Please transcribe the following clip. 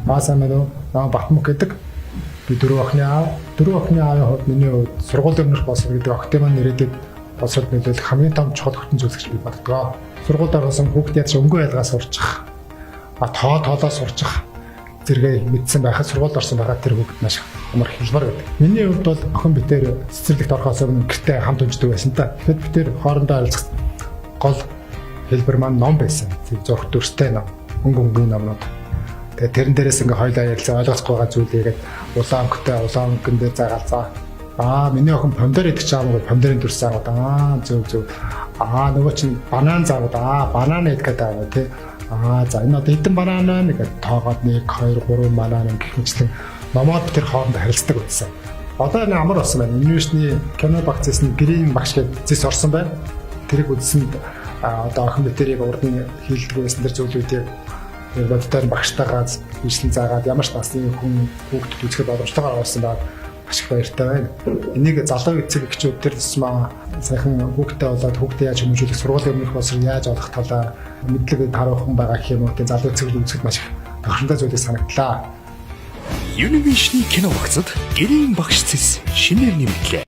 Маасан мэнэ наа Батмүх гэдэг би дөрөв охины аавын хувьд миний хувьд сургуулийн өмнөх боловсрол гэдэг огтын маань нэрээдэг боловсрол нөлөөлөх хамгийн том чухал хүчин зүйлс гэж би боддог. Сургуульд орсон хүүхд яаж өнгөө ялгаа сурчих, тоолоо сурчих зэрэг мэдсэн байхад сургуульд орсон байгаад тэр хүүхд маш амар хэлбэр байдаг. Миний хувьд бол охин битээр цэцэрлэгт орохоос өмнө гэртээ хамт унждаг байсан та. Тэгэхэд битээр хоорондоо харилцах гол хэлбэр маань ном байсан. Зурх дүрстэй ном, өнгөн номнууд. Тэгээ тэрэн дээрээс ингээ хоёлаа ярилцаа ойлгохгүй байгаа зүйлээгээд улаан өнгөн дээр заагаалцаа. Миний охин помидор идэх чаам бол помидорын дүрс заагаад зөв. Нөгөө чинь банан заагаад банан идэх гэдэг тий. За энэ одоо хэдэн банан вэ гэдэг тоогоод 1 2 3 банан гэх мэтлэн номоод тэр хоорондоо харилцдаг байсан. Одоо энэ амар болсон байна. Университийн кино багц зэсний гэрийн багш гэдэг зэс орсон байна. Тэрийг үзсэнд одоо охин битэрийг урд нь хийлдэг байсан тэр зүйлүүдийг бодтоор багштайгаа хийшлэн заагаад ямар ч насны хүн хүүхдэд үзэхэд боломжтойгоор авсан баг маш их баяртай байна. Энийг залуу эцэг эхчүүд тэр тусмаа сайхан хүүхдэд болоод хүүхдэд яаж хүмүүжүүлэх сургуулийн өмнөх боловсрол яаж олох талаар мэдлэг харуулхан байгаа гэх юм уу тийм залуу эцэг үзэхэд маш их тохиромжтой зүйлийг санагдлаа. Univision кино багцад гэрийн багш зэс шинээр нэмэлтлээ.